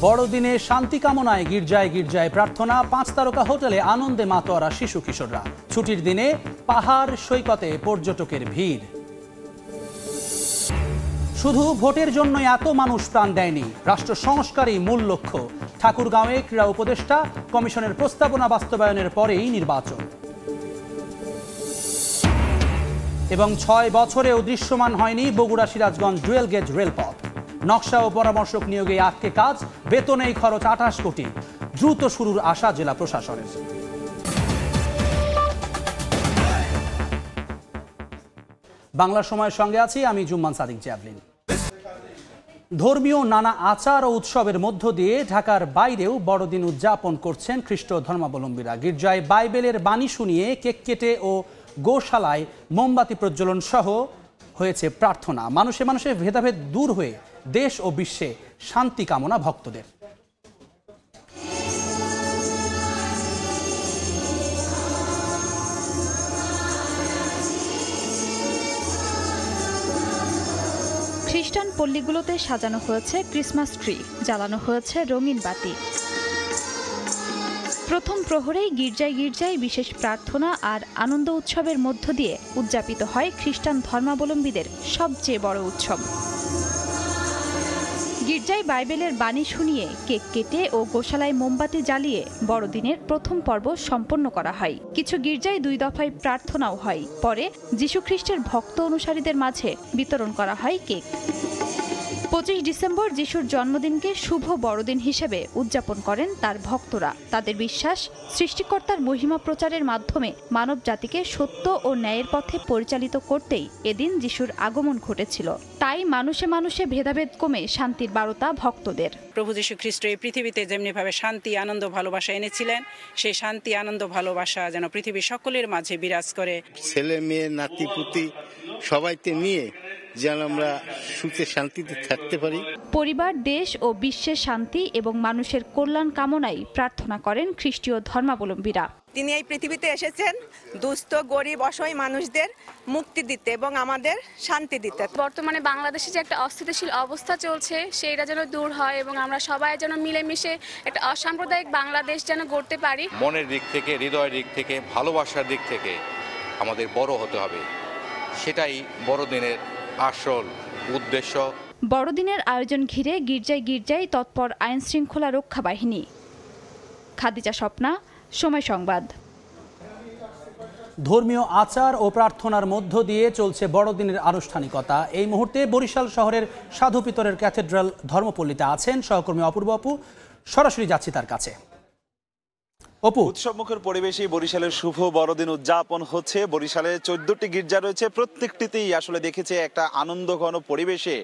বড়দিনে শান্তি কামনায় গির্জায় গির্জায় প্রার্থনা, 5 তারকা হোটেলে আনন্দে মাতোয়ারা শিশু কিশোররা। ছুটির দিনে পাহাড় সৈকতে পর্যটকের ভিড়। শুধু ভোটের জন্য এত মানুষ প্রাণ দেয়নি, রাষ্ট্র সংস্কারই মূল লক্ষ্য। ঠাকুরগাঁওয়ে ক্রীড়া উপদেষ্টা, কমিশনের প্রস্তাবনা বাস্তবায়নের পরেই নির্বাচন। এবং 6 বছরেও দৃশ্যমান হয়নি বগুড়া সিরাজগঞ্জ ডুয়েল গেজ রেলপথ। নকশা ও পরামর্শক নিয়োগে আটকে কাজ, বেতনেই খরচ 28 কোটি। দ্রুত শুরুর আশা জেলা প্রশাসনের। বাংলা সময়ের সঙ্গে আছি আমি জুম্মান সাদিক জ্যাভলিন। ধর্মীয় নানা আচার ও উৎসবের মধ্য দিয়ে ঢাকার বাইরেও বড়দিন উদযাপন করছেন খ্রিস্ট ধর্মাবলম্বীরা। গির্জায় বাইবেলের বাণী শুনিয়ে কেক কেটে ও গোশালায় মোমবাতি প্রজ্বলন সহ হয়েছে প্রার্থনা। মানুষে মানুষে ভেদাভেদ দূর হয়ে দেশ ও বিশ্বে শান্তি কামনা ভক্তদের। খ্রিস্টান পল্লীগুলোতে সাজানো হয়েছে ক্রিসমাস ট্রি, জ্বালানো হয়েছে রঙিন বাতি। প্রথম প্রহরেই গির্জায় গির্জায় বিশেষ প্রার্থনা আর আনন্দ উৎসবের মধ্য দিয়ে উদযাপিত হয় খ্রিস্টান ধর্মাবলম্বীদের সবচেয়ে বড় উৎসব। গির্জায় বাইবেলের বাণী শুনিয়ে কেক কেটে ও গোশালায় মোমবাতি জ্বালিয়ে বড়দিনের প্রথম পর্ব সম্পন্ন করা হয়। কিছু গির্জায় 2 দফায় প্রার্থনাও হয়। পরে যীশুখ্রিস্টের ভক্ত অনুসারীদের মাঝে বিতরণ করা হয় কেক। 25 ডিসেম্বর যিশুর জন্মদিনকে শুভ বড়দিন হিসেবে উদযাপন করেন তার ভক্তরা। তাদের বিশ্বাস, সৃষ্টিকর্তার মহিমা প্রচারের মাধ্যমে মানব জাতিকে সত্য ও ন্যায়ের পথে পরিচালিত করতেই এদিন যিশুর আগমন ঘটেছিল। তাই মানুষে মানুষে ভেদাভেদ কমে শান্তির বার্তা ভক্তদের। প্রভু যীশু খ্রিস্ট এই পৃথিবীতে যেমনিভাবে শান্তি, আনন্দ, ভালোবাসা এনেছিলেন, সেই শান্তি, আনন্দ, ভালোবাসা যেন পৃথিবীর সকলের মাঝে বিরাজ করে। ছেলে মেয়ে নাতিপুতি সবাইকে নিয়ে যেন আমরা সুখে শান্তিতে থাকতে পারি। পরিবার, দেশ ও বিশ্বের শান্তি এবং মানুষের কল্যাণ কামনায় প্রার্থনা করেন খ্রিস্টীয় ধর্মাবলম্বীরা। তিনি এই পৃথিবীতে এসেছেন দুস্থ, গরিব, অসহায় মানুষদের মুক্তি দিতে এবং আমাদের শান্তি দিতে। বর্তমানে বাংলাদেশে যে একটা অস্থিতিশীল অবস্থা চলছে সেইটা যেন দূর হয় এবং আমরা সবাই যেন মিলেমিশে একটা অসাম্প্রদায়িক বাংলাদেশ যেন গড়তে পারি। মনের দিক থেকে, হৃদয়ের দিক থেকে, ভালোবাসার দিক থেকে আমাদের বড় হতে হবে, সেটাই বড়দিনের আসল উদ্দেশ্য। বড়দিনের আয়োজন ঘিরে গির্জায় গির্জায় তৎপর আইন শৃঙ্খলা রক্ষা বাহিনী। খাদিজা স্বপ্না, সময় সংবাদ। ধর্মীয় আচার ও প্রার্থনার মধ্য দিয়ে চলছে বড়দিনের আনুষ্ঠানিকতা। এই মুহূর্তে বরিশাল শহরের সাধু পিতরের ক্যাথেড্রাল ধর্মপল্লীতে আছেন সহকর্মী অপূর্ব আপু। সরাসরি যাচ্ছি তার কাছে। উৎসবমুখর পরিবেশে বরিশালের শুভ বড়দিন উদযাপন হচ্ছে। বরিশালে 14টি গির্জা রয়েছে, প্রত্যেকটিতেই আসলে দেখেছে একটা আনন্দঘন পরিবেশে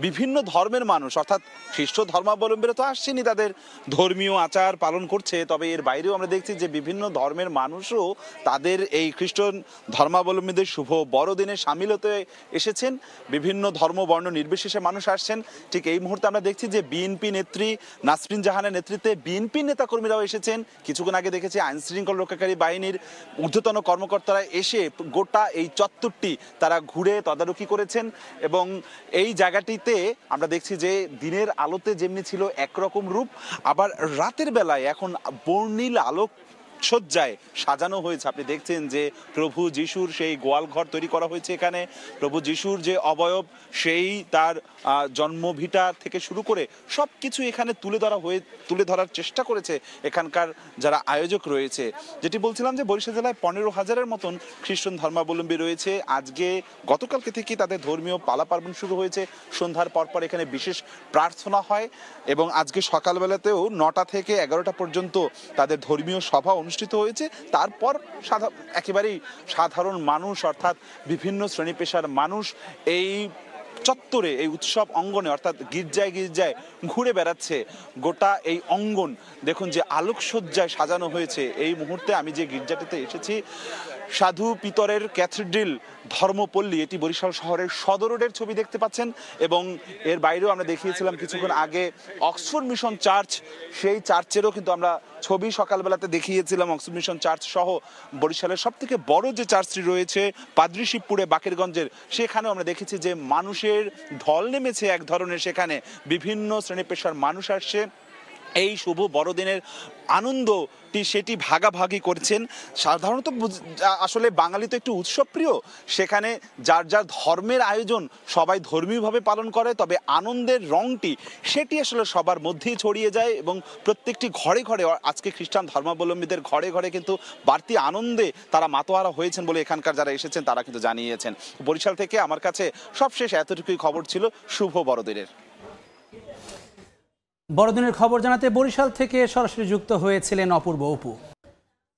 বিভিন্ন ধর্মের মানুষ, অর্থাৎ খ্রিস্ট ধর্মাবলম্বীরা তো আসছেনই, তাদের ধর্মীয় আচার পালন করছে। তবে এর বাইরেও আমরা দেখছি যে বিভিন্ন ধর্মের মানুষও তাদের এই খ্রিস্টান ধর্মাবলম্বীদের শুভ বড়দিনে সামিল হতে এসেছেন। বিভিন্ন ধর্ম বর্ণ নির্বিশেষে মানুষ আসছেন। ঠিক এই মুহূর্তে আমরা দেখছি যে বিএনপি নেত্রী নাসরিন জাহানের নেতৃত্বে বিএনপি নেতাকর্মীরাও এসেছেন। কিছুক্ষণ আগে দেখেছি আইন শৃঙ্খলা রক্ষাকারী বাহিনীর ঊর্ধ্বতন কর্মকর্তারা এসে গোটা এই চত্বরটি তারা ঘুরে তদারকি করেছেন। এবং এই জায়গাটিতে আমরা দেখছি যে দিনের আলোতে যেমনি ছিল একরকম রূপ, আবার রাতের বেলায় এখন বর্ণিল আলোক সজ্জায় সাজানো হয়েছে। আপনি দেখছেন যে প্রভু যিশুর সেই গোয়াল ঘর তৈরি করা হয়েছে এখানে। প্রভু যিশুর যে অবয়ব, সেই তার জন্মভিটা থেকে শুরু করে সব কিছু এখানে তুলে ধরার চেষ্টা করেছে এখানকার যারা আয়োজক রয়েছে। যেটি বলছিলাম যে বরিশাল জেলায় 15,000-এর মতন খ্রিস্টান ধর্মাবলম্বী রয়েছে। আজকে গতকালকে থেকে তাদের ধর্মীয় পালা পার্বণ শুরু হয়েছে। সন্ধ্যার পরপর এখানে বিশেষ প্রার্থনা হয় এবং আজকে সকালবেলাতেও 9টা থেকে 11টা পর্যন্ত তাদের ধর্মীয় সভা অনুষ্ঠিত হয়েছে। তারপর একেবারেই সাধারণ মানুষ, অর্থাৎ বিভিন্ন শ্রেণী পেশার মানুষ এই চত্বরে, এই উৎসব অঙ্গনে, অর্থাৎ গির্জায় গির্জায় ঘুরে বেড়াচ্ছে। গোটা এই অঙ্গন দেখুন যে আলোকসজ্জায় সাজানো হয়েছে। এই মুহূর্তে আমি যে গির্জাটিতে এসেছি, সাধু পিতরের ক্যাথেড্রাল ধর্মপল্লী, এটি বরিশাল শহরের সদর রোডের ছবি দেখতে পাচ্ছেন। এবং এর বাইরেও আমরা দেখিয়েছিলাম কিছুক্ষণ আগে অক্সফোর্ড মিশন চার্চ, সেই চার্চেরও কিন্তু আমরা ছবি সকালবেলাতে দেখিয়েছিলাম। অক্সফোর্ড মিশন চার্চ সহ বরিশালের সব থেকে বড় যে চার্চটি রয়েছে পাদ্রী শিবপুরে বাকেরগঞ্জের, সেখানেও আমরা দেখেছি যে মানুষের ঢল নেমেছে এক ধরনের। সেখানে বিভিন্ন শ্রেণী পেশার মানুষ আসছে এই শুভ বড়দিনের আনন্দটি সেটি ভাগাভাগি করছেন। সাধারণত আসলে বাঙালি তো একটু উৎসবপ্রিয়, সেখানে যার যার ধর্মের আয়োজন সবাই ধর্মীয়ভাবে পালন করে, তবে আনন্দের রংটি সেটি আসলে সবার মধ্যেই ছড়িয়ে যায় এবং প্রত্যেকটি ঘরে ঘরে আজকে খ্রিস্টান ধর্মাবলম্বীদের ঘরে ঘরে কিন্তু বাড়তি আনন্দে তারা মাতোয়ারা হয়েছেন বলে এখানকার যারা এসেছেন তারা কিন্তু জানিয়েছেন। বরিশাল থেকে আমার কাছে সবশেষ এতটুকুই খবর ছিল। শুভ বড়দিনের। বড়দিনের খবর জানাতে বরিশাল থেকে সরাসরি যুক্ত হয়েছিলেন অপূর্ব অপু।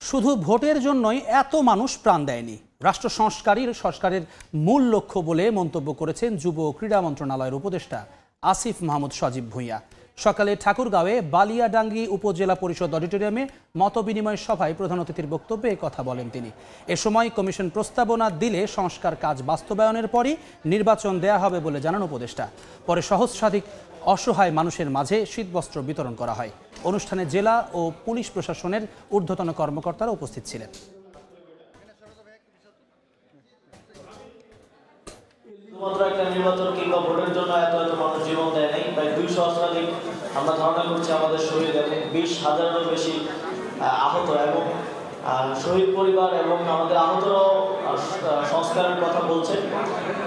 শুধু ভোটের জন্যই এত মানুষ প্রাণ দেয়নি, রাষ্ট্র সংস্কারের মূল লক্ষ্য বলে মন্তব্য করেছেন যুব ও ক্রীড়া মন্ত্রণালয়ের উপদেষ্টা আসিফ মাহমুদ সজীব ভূঁইয়া। সকালে ঠাকুরগাঁওয়ে বালিয়াডাঙ্গি উপজেলা পরিষদ অডিটোরিয়ামে মতবিনিময় সভায় প্রধান অতিথির বক্তব্যে কথা বলেন তিনি। এ সময় কমিশন প্রস্তাবনা দিলে সংস্কার কাজ বাস্তবায়নের পরই নির্বাচন দেয়া হবে বলে জানান উপদেষ্টা। পরে সহস্রাধিক অসহায় মানুষের মাঝে শীতবস্ত্র বিতরণ করা হয়। অনুষ্ঠানে জেলা ও পুলিশ প্রশাসনের ঊর্ধ্বতন কর্মকর্তারা উপস্থিত ছিলেন। শুধুমাত্র একটা নির্বাচন কিংবা ভোটের জন্য এত মানুষ জীবন দেয় নাই, প্রায় 200 সহস্রাধিক আমরা ধারণা করছি আমাদের শহীদ এবং 20,000-এরও বেশি আহত, এবং শহীদ পরিবার এবং আমাদের আহতরাও সংস্কারের কথা বলছেন।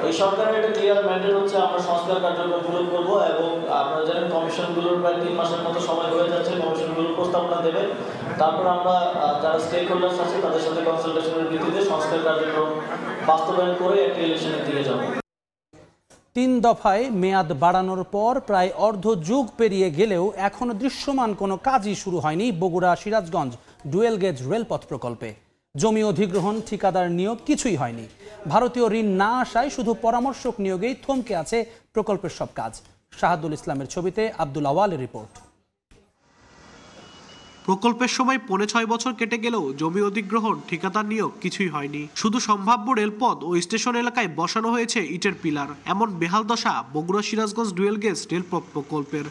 এই সরকারের একটা ক্লিয়ার ম্যান্ডেট হচ্ছে আমরা সংস্কার কার্যক্রম পূরণ করবো, এবং আপনারা জানেন কমিশনগুলোর প্রায় 3 মাসের মতো সময় হয়ে যাচ্ছে, কমিশনগুলোর প্রস্তাবনা দেবে, তারপর আমরা যারা স্টেক হোল্ডার্স আছে তাদের সাথে কনসালটেশনের ভিত্তিতে সংস্কার কার্যক্রম বাস্তবায়ন করে একটা ইলেকশনের দিকে যাব। 3 দফায় মেয়াদ বাড়ানোর পর প্রায় অর্ধ যুগ পেরিয়ে গেলেও এখনো দৃশ্যমান কোনো কাজই শুরু হয়নি বগুড়া সিরাজগঞ্জ ডুয়েল গেজ রেলপথ প্রকল্পে। জমি অধিগ্রহণ, ঠিকাদার নিয়োগ কিছুই হয়নি। ভারতীয় ঋণ না আসায় শুধু পরামর্শক নিয়োগেই থমকে আছে প্রকল্পের সব কাজ। শাহাদুল ইসলামের ছবিতে আব্দুল আওয়ালের রিপোর্ট। প্রকল্পের সময় 5.5 বছর কেটে গেলেও জমি অধিগ্রহণ, ঠিকাদার নিয়োগ কিছুই হয়নি। শুধু সম্ভাব্য রেলপথ ও স্টেশন এলাকায় বসানো হয়েছে ইটের পিলার। এমন বেহাল দশা বগুড়া সিরাজগঞ্জ ডুয়েল গেজ রেলপথ প্রকল্পের।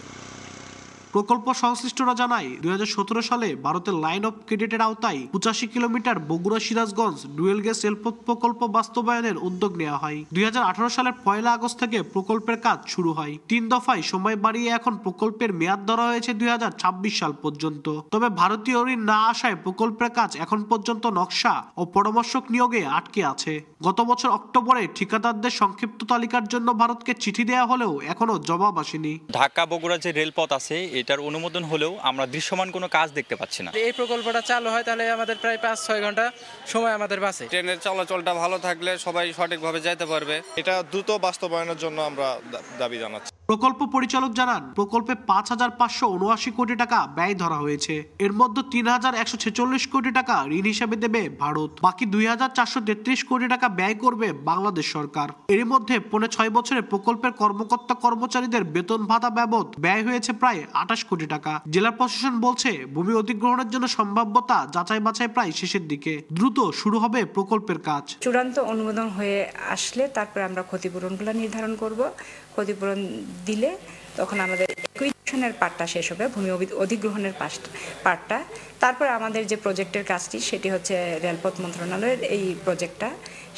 প্রকল্প সংশ্লিষ্টরা জানায় 2017 সালে ভারতের লাইন অফ ক্রেডিটের আওতায় 85 kilometre Bogura Sirajganj dual gauge রেলপথ প্রকল্প বাস্তবায়নের উদ্যোগ নেওয়া হয়। 2018 সালের 1 আগস্ট থেকে প্রকল্পের কাজ শুরু হয়। 3 দফায় সময় বাড়িয়ে এখন প্রকল্পের মেয়াদ ধরা হয়েছে 2026 সাল পর্যন্ত। তবে ভারতীয় ঋণ না আসায় প্রকল্পের কাজ এখন পর্যন্ত নকশা ও পরামর্শক নিয়োগে আটকে আছে। গত বছর অক্টোবরে ঠিকাদারদের সংক্ষিপ্ত তালিকার জন্য ভারতকে চিঠি দেওয়া হলেও এখনো জবাব আসেনি। ঢাকা বগুড়া যে রেলপথ আছে এটার অনুমোদন হলেও আমরা দৃশ্যমান কোনো কাজ দেখতে পাচ্ছি না। এই প্রকল্পটা চালু হয় তাহলে আমাদের প্রায় 5-6 ঘন্টা সময় আমাদের বাঁচে। ট্রেনের চলাচলটা ভালো থাকলে সবাই সঠিকভাবে যেতে পারবে। এটা দ্রুত বাস্তবায়নের জন্য আমরা দাবি জানাচ্ছি। প্রকল্প পরিচালক জানান প্রকল্পে 5,579 কোটি টাকা ব্যয় ধরা হয়েছে। এর মধ্যে 3,146 কোটি টাকা ঋণ হিসেবে দেবে ভারত, বাকি 2,433 কোটি টাকা ব্যয় করবে বাংলাদেশ সরকার। এর মধ্যে 6 বছরে প্রকল্পের কর্মকর্তা কর্মচারীদের বেতন ভাতা বাবদ ব্যয় হয়েছে প্রায় 28 কোটি টাকা। জেলা প্রশাসন বলছে ভূমি অধিগ্রহণের জন্য সম্ভাব্যতা যাচাই বাছাই প্রায় শেষের দিকে, দ্রুত শুরু হবে প্রকল্পের কাজ। চূড়ান্ত অনুমোদন হয়ে আসলে তারপরে আমরা ক্ষতিপূরণগুলো নির্ধারণ করব। ক্ষতিপূরণ দিলে তখন আমাদের একুইশনের পার্টটা শেষ হবে, ভূমি অধিগ্রহণের পার্টটা। তারপর আমাদের যে প্রজেক্টের কাজটি সেটি হচ্ছে রেলপথ মন্ত্রণালয়ের এই প্রজেক্টটা,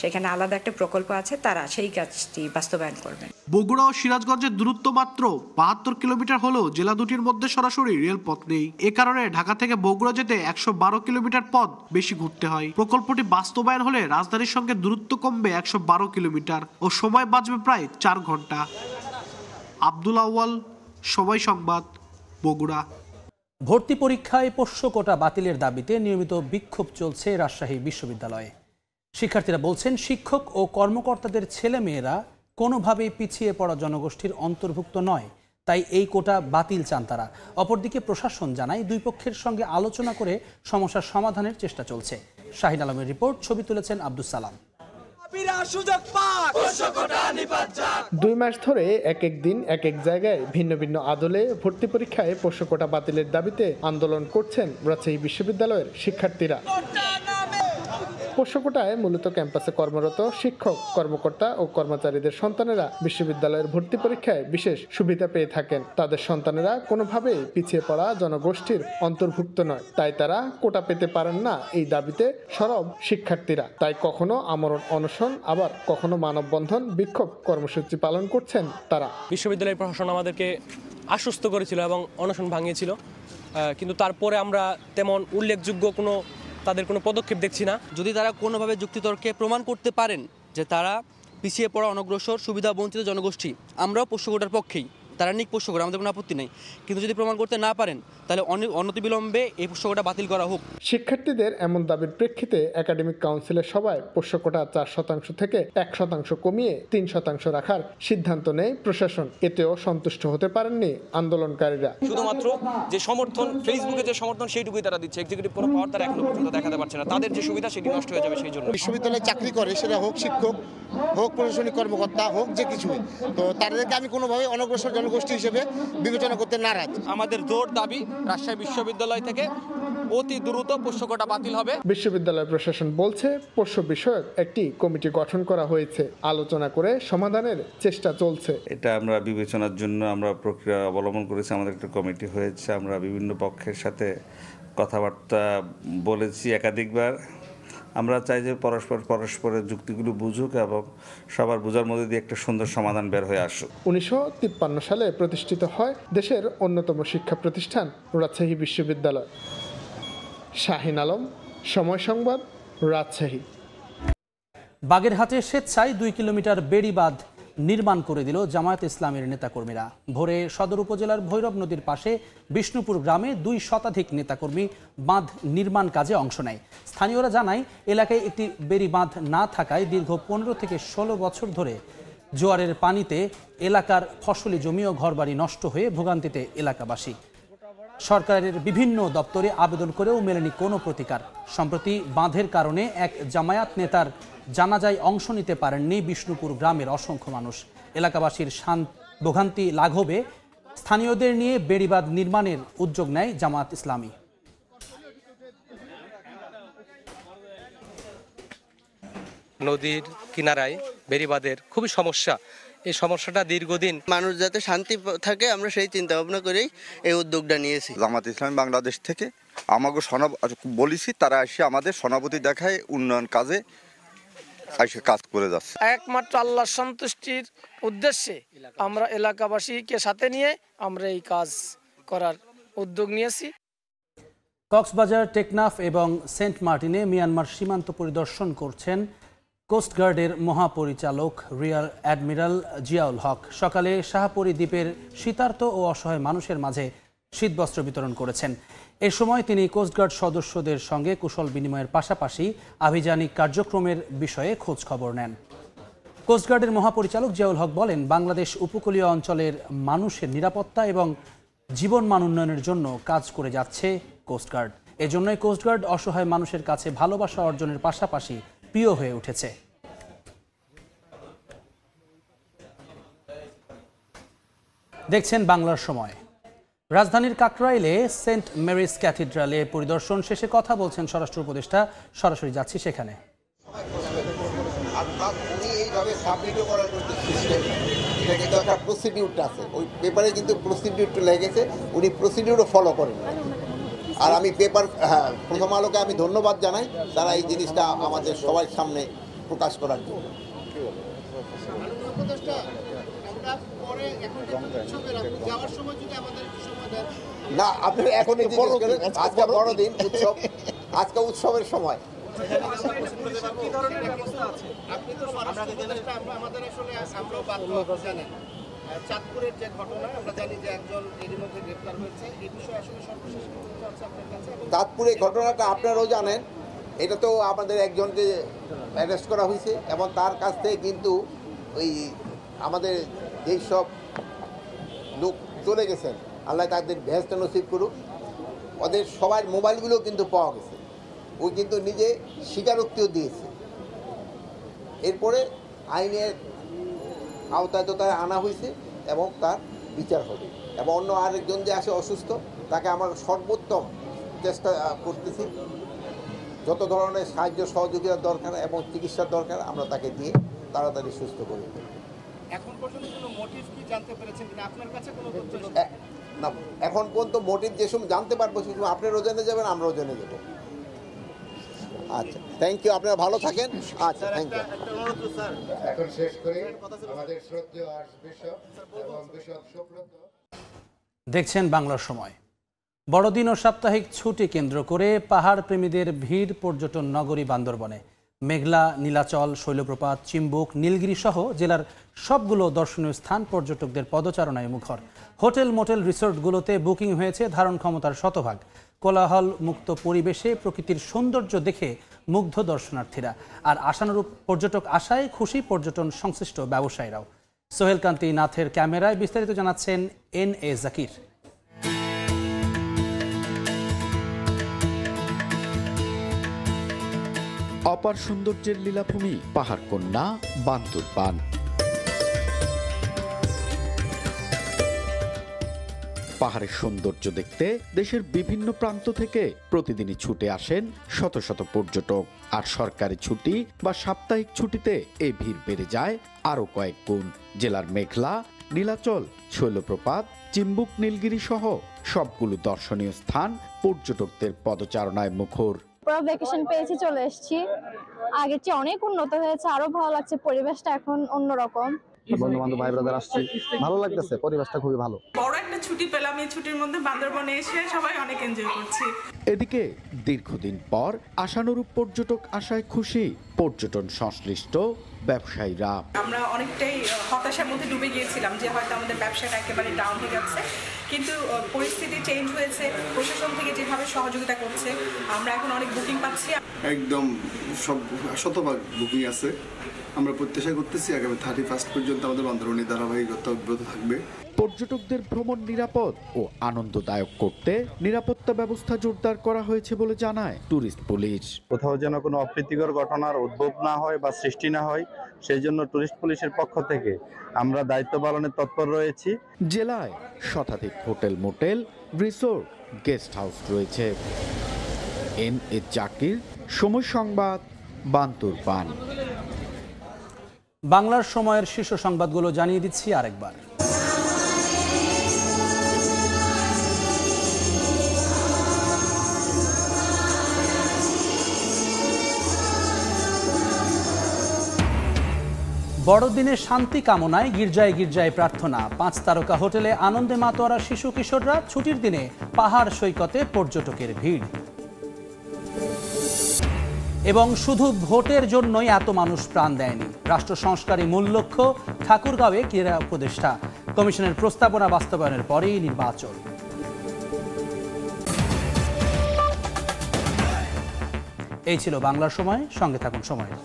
সেখানে আলাদা একটা প্রকল্প আছে, তারা সেই কাজটি বাস্তবায়ন করবেন। বগুড়া ও সিরাজগঞ্জের দূরত্ব মাত্র 72 কিলোমিটার হলেও জেলা দুটির মধ্যে সরাসরি রেলপথ নেই। এ কারণে ঢাকা থেকে বগুড়া যেতে 112 কিলোমিটার পথ বেশি ঘুরতে হয়। প্রকল্পটি বাস্তবায়ন হলে রাজধানীর সঙ্গে দূরত্ব কমবে 112 কিলোমিটার ও সময় বাঁচবে প্রায় 4 ঘন্টা। আব্দুল আওয়াল, সময় সংবাদ, বগুড়া। ভর্তি পরীক্ষায় পোষ্য কোটা বাতিলের দাবিতে নিয়মিত বিক্ষোভ চলছে রাজশাহী বিশ্ববিদ্যালয়ে। শিক্ষার্থীরা বলছেন শিক্ষক ও কর্মকর্তাদের ছেলেমেয়েরা কোনোভাবেই পিছিয়ে পড়া জনগোষ্ঠীর অন্তর্ভুক্ত নয়, তাই এই কোটা বাতিল চান তারা। অপরদিকে প্রশাসন জানায় দুই পক্ষের সঙ্গে আলোচনা করে সমস্যার সমাধানের চেষ্টা চলছে। শাহিন আলমের রিপোর্ট, ছবি তুলেছেন আব্দুল সালাম। 2 মাস ধরে এক এক দিন এক এক জায়গায় ভিন্ন ভিন্ন আদলে ভর্তি পরীক্ষায় পোষ্য কোটা বাতিলের দাবিতে আন্দোলন করছেন রাজশাহী বিশ্ববিদ্যালয়ের শিক্ষার্থীরা। পোষ্যকোটায় মূলত ক্যাম্পাসে কর্মরত শিক্ষক, কর্মকর্তা ও কর্মচারীদের সন্তানেরা বিশ্ববিদ্যালয়ের ভর্তি পরীক্ষায় বিশেষ সুবিধা পেয়ে থাকেন। তাদের সন্তানেরা কোনোভাবেই পিছিয়ে পড়া জনগোষ্ঠীর অন্তর্ভুক্ত নয়, তাই তারা কোটা পেতে পারেন না, এই দাবিতে সরব শিক্ষার্থীরা। তাই কখনো আমরণ অনশন, আবার কখনো মানববন্ধন, বিক্ষোভ কর্মসূচি পালন করছেন তারা। বিশ্ববিদ্যালয়ের প্রশাসন আমাদেরকে আশ্বস্ত করেছিল এবং অনশন ভাঙিয়েছিল, কিন্তু তারপরে আমরা তেমন উল্লেখযোগ্য তাদের কোনো পদক্ষেপ দেখছি না। যদি তারা কোনোভাবে যুক্তিতর্কে প্রমাণ করতে পারেন যে তারা পিছিয়ে পড়া, অনগ্রসর, সুবিধা বঞ্চিত জনগোষ্ঠী, আমরাও পোষ্যকোটার পক্ষেই, তারা নিক পোষ্যকোটা, আমাদের কোনো আপত্তি নেই, কিন্তু যদি প্রমাণ করতে না পারেন তাহলে অনতিবিলম্বে এই পোষ্যকোটা বাতিল করা হোক। শিক্ষার্থীদের এমন দাবির প্রেক্ষিতে একাডেমিক কাউন্সিলের সভায় পোষ্যকোটা 4% থেকে 1% কমিয়ে 3% রাখার সিদ্ধান্ত নেয় প্রশাসন। এতেও সন্তুষ্ট হতে পারেননি আন্দোলনকারীরা। শুধুমাত্র যে সমর্থন, ফেসবুকে যে সমর্থন সেইটুকুই তারা দিচ্ছে, এক্সিকিউটিভ কোনো পাওয়ার তারা এখনো পর্যন্ত দেখাতে পারছে না। তাদের যে সুবিধা সেটি নষ্ট হয়ে যাবে সেই জন্য। বিশ্ববিদ্যালয়ে চাকরি করে, সেটা হোক শিক্ষক, হোক প্রশাসনিক কর্মকর্তা, হোক যে কিছুই, তো তাদেরকে আমি কোনোভাবে অনগ্রসর জনগোষ্ঠী হিসেবে বিবেচনা করতে নারাজ। আমাদের জোর দাবি রাজশাহী বিশ্ববিদ্যালয় থেকে অতি দ্রুত পোষ্যকোটা বাতিল হবে। বিশ্ববিদ্যালয় প্রশাসন বলছে পোষ্য বিষয়ক একটি কমিটি গঠন করা হয়েছে, আলোচনা করে সমাধানের চেষ্টা চলছে। এটা আমরা বিবেচনার জন্য আমরা প্রক্রিয়া অবলম্বন করেছি। আমাদের একটা কমিটি হয়েছে, আমরা বিভিন্ন পক্ষের সাথে কথাবার্তা বলেছি একাধিকবার। আমরা চাই যে পরস্পরের যুক্তিগুলো বুঝুক এবং সবার বোঝার মধ্যে দিয়ে একটা সুন্দর সমাধান বের হয়ে আসুক। 1953 সালে প্রতিষ্ঠিত হয় দেশের অন্যতম শিক্ষা প্রতিষ্ঠান রাজশাহী বিশ্ববিদ্যালয়। শাহিন আলম, সময় সংবাদ, রাজশাহী। বাগেরহাটে স্বেচ্ছায় 2 কিলোমিটার বেড়িবাঁধ নির্মাণ করে দিল জামায়াত ইসলামের নেতাকর্মীরা। ভোরে সদর উপজেলার ভৈরব নদীর পাশে বিষ্ণুপুর গ্রামে 2 শতাধিক নেতাকর্মী বাঁধ নির্মাণ কাজে অংশ নেয়। স্থানীয়রা জানায় এলাকায় একটি বেড়িবাঁধ না থাকায় দীর্ঘ 15 থেকে 16 বছর ধরে জোয়ারের পানিতে এলাকার ফসলি জমি ও ঘরবাড়ি নষ্ট হয়ে ভোগান্তিতে এলাকাবাসী। সরকারের বিভিন্ন দপ্তরে আবেদন করেও মেলেনি কোনো প্রতিকার। সম্প্রতি বাঁধের কারণে এক জামায়াত নেতার জানাজায় অংশ নিতে পারেননি বিষ্ণুপুর গ্রামের অসংখ্য মানুষ। এলাকাবাসীর ভোগান্তি লাঘবে স্থানীয়দের নিয়ে বেড়িবাঁধ নির্মাণের উদ্যোগ নেয় জামায়াত ইসলামী। নদীর কিনারায় বেড়িবাঁধের খুবই সমস্যা। এই সমস্যাটা দীর্ঘদিন, মানুষ যাতে শান্তি থাকে আমরা সেই চিন্তা ভাবনা করেই এই উদ্যোগটা নিয়েছি। জামাত ইসলামী বাংলাদেশ থেকে আমাকে বলেছি, তারা এসে আমাদের সভাপতি দেখায় উন্নয়ন কাজে কাজ করে যাচ্ছে। একমাত্র আল্লাহর সন্তুষ্টির উদ্দেশ্যে আমরা এলাকাবাসীকে সাথে নিয়ে আমরা এই কাজ করার উদ্যোগ নিয়েছি। কক্সবাজার, টেকনাফ এবং সেন্ট মার্টিনে মিয়ানমার সীমান্ত পরিদর্শন করছেন কোস্টগার্ডের মহাপরিচালক রিয়ার অ্যাডমিরাল জিয়াউল হক। সকালে শাহপরী দ্বীপের শীতার্ত ও অসহায় মানুষের মাঝে শীতবস্ত্র বিতরণ করেছেন। এ সময় তিনি কোস্টগার্ড সদস্যদের সঙ্গে কুশল বিনিময়ের পাশাপাশি আভিযানিক কার্যক্রমের বিষয়ে খোঁজ খবর নেন। কোস্টগার্ডের মহাপরিচালক জিয়াউল হক বলেন, বাংলাদেশ উপকূলীয় অঞ্চলের মানুষের নিরাপত্তা এবং জীবনমান উন্নয়নের জন্য কাজ করে যাচ্ছে কোস্টগার্ড। এজন্যই কোস্টগার্ড অসহায় মানুষের কাছে ভালোবাসা অর্জনের পাশাপাশি প্রিয় হয়ে উঠেছে। দেখছেন বাংলার সময়। রাজধানীর কাকরাইলে সেন্ট মেরিস ক্যাথিড্রালে পরিদর্শন শেষে কথা বলছেন স্বরাষ্ট্র উপদেষ্টা। সরাসরি যাচ্ছি সেখানে। ওই পেপারে কিন্তু প্রসিডিউরটা লেগেছে, উনি প্রসিডিউরও ফলো করেন। আর আমি পেপার প্রথম আলোকে আমি ধন্যবাদ জানাই তারা এই জিনিসটা আমাদের সবার সামনে প্রকাশ করার জন্য। না, আপনি এখনই আজকে বড়দিন উৎসব, আজকে উৎসবের সময়। চাঁদপুরের যে ঘটনা আমরা জানি যে একজন এর মধ্যে গ্রেফতার হয়েছে, এই বিষয়ে আসলে সর্বশেষ আপনার কাছে। চাঁদপুরের ঘটনাটা আপনারাও জানেন, এটা তো আমাদের একজনকে অ্যারেস্ট করা হয়েছে এবং তার কাছ থেকে কিন্তু ওই আমাদের যেই সব লোক চলে গেছেন, আল্লাহ তাদের বেহেশত নসিব করুক, ওদের সবার মোবাইলগুলো কিন্তু পাওয়া গেছে। ওই কিন্তু নিজে স্বীকারোক্তিও দিয়েছে। এরপরে আইনের আওতায় তো তারা আনা হয়েছে এবং তার বিচার হবে। এবং অন্য আরেকজন যে আসে অসুস্থ, তাকে আমরা সর্বোত্তম চেষ্টা করতেছি যত ধরনের সাহায্য সহযোগিতার দরকার এবং চিকিৎসার দরকার আমরা তাকে দিয়ে তাড়াতাড়ি সুস্থ করে দেব। এখন পর্যন্ত কোনো মোটিভ কি জানতে পেরেছেন কিনা আপনার কাছে কোনো তথ্য? না, এখন পর্যন্ত মোটিভ যে সময় জানতে পারবো সে সময় আপনারাও জেনে যাবেন, আমরাও জেনে দেবো। আচ্ছা, থ্যাংক ইউ, আপনারা ভালো থাকেন। আচ্ছা, থ্যাংক ইউ। এখন শেষ করে আমাদের শ্রদ্ধেয় বিশপ এবং বিশপ সুব্রত দেখছেন বাংলার সময়। বড়দিন ও সাপ্তাহিক ছুটি কেন্দ্র করে পাহাড় প্রেমীদের ভিড় পর্যটন নগরী বান্দরবনে। মেঘলা, নীলাচল, শৈলপ্রপাত, চিম্বুক, নীলগিরি সহ জেলার সবগুলো দর্শনীয় স্থান পর্যটকদের পদচারণায় মুখর। হোটেল, মোটেল, রিসোর্টগুলোতে বুকিং হয়েছে ধারণ ক্ষমতার শতভাগ। কোলাহল মুক্ত পরিবেশে প্রকৃতির সৌন্দর্য দেখে মুগ্ধ দর্শনার্থীরা। আর আশানুরূপ পর্যটক আশায় খুশি পর্যটন সংশ্লিষ্ট ব্যবসায়ীরাও। সোহেল কান্তি নাথের ক্যামেরায় বিস্তারিত জানাচ্ছেন NA জাকির। অপার সৌন্দর্যের লীলাভূমি পাহাড়কন্যা বান্দরবান। পাহাড়ের সৌন্দর্য দেখতে দেশের বিভিন্ন প্রান্ত থেকে প্রতিদিনই ছুটে আসেন শত শত পর্যটক। আর সরকারি ছুটি বা সাপ্তাহিক ছুটিতে এই ভিড় বেড়ে যায় আরও কয়েক গুণ। জেলার মেঘলা, নীলাচল, শৈলপ্রপাত, চিম্বুক, নীলগিরি সহ সবগুলো দর্শনীয় স্থান পর্যটকদের পদচারণায় মুখর। পুরো ভ্যাকেশন পেয়েছি, চলে এসেছি। আগের চেয়ে অনেক উন্নত হয়েছে, আরো ভালো লাগছে, পরিবেশটা এখন অন্যরকম। বন্ধু বান্ধব ভাই ব্রাদার আসছি, ভালো লাগতেছে, পরিবেশটা খুবই ভালো। বড় একটা ছুটি পেলাম, এই ছুটির মধ্যে বান্দরবনে এসে সবাই অনেক এনজয় করছি। এদিকে দীর্ঘদিন পর আশানুরূপ পর্যটক আশায় খুশি পর্যটন সংশ্লিষ্ট ব্যবসায়ীরা। আমরা অনেকটাই হতাশার মধ্যে ডুবে গিয়েছিলাম যে হয়তো আমাদের ব্যবসাটা একেবারে ডাউন হয়ে যাচ্ছে, কিন্তু পরিস্থিতি চেঞ্জ হয়েছে। প্রশাসন থেকে যেভাবে সহযোগিতা করছে, আমরা এখন অনেক বুকিং পাচ্ছি। একদম সব শতভাগ বুকিং আছে। আমরা প্রত্যাশা করতেছি আগামী 31 পর্যন্ত আমাদের বান্দরবনে ধারাবাহিকতা অব্যাহত থাকবে। পর্যটকদের ভ্রমণ নিরাপদ ও আনন্দদায়ক করতে নিরাপত্তা ব্যবস্থা জোরদার করা হয়েছে বলে জানায় ট্যুরিস্ট পুলিশ। কোথাও যেন কোনো অপ্রীতিকর ঘটনার উদ্ভব না হয় বা সৃষ্টি না হয়, সেই জন্য ট্যুরিস্ট পুলিশের পক্ষ থেকে আমরা দায়িত্ব পালনে তৎপর রয়েছি। জেলায় শতাধিক hotel, motel, resort, guest house রয়েছে। NA জাকির, সময় সংবাদ, বান্দরবান। বাংলার সময়ের শীর্ষ সংবাদগুলো জানিয়ে দিচ্ছি আরেকবার। বড়দিনের শান্তি কামনায় গির্জায় গির্জায় প্রার্থনা। 5 তারকা হোটেলে আনন্দে মাতোয়ারা শিশু কিশোররা। ছুটির দিনে পাহাড় সৈকতে পর্যটকের ভিড়। এবং শুধু ভোটের জন্যই এত মানুষ প্রাণ দেয়নি। রাষ্ট্র সংস্কারই মূল লক্ষ্য, ঠাকুরগাঁওয়ে ক্রীড়া উপদেষ্টা। কমিশনের প্রস্তাবনা বাস্তবায়নের পরেই নির্বাচন। এই ছিল বাংলার সময়, সঙ্গে থাকুন সময়ের।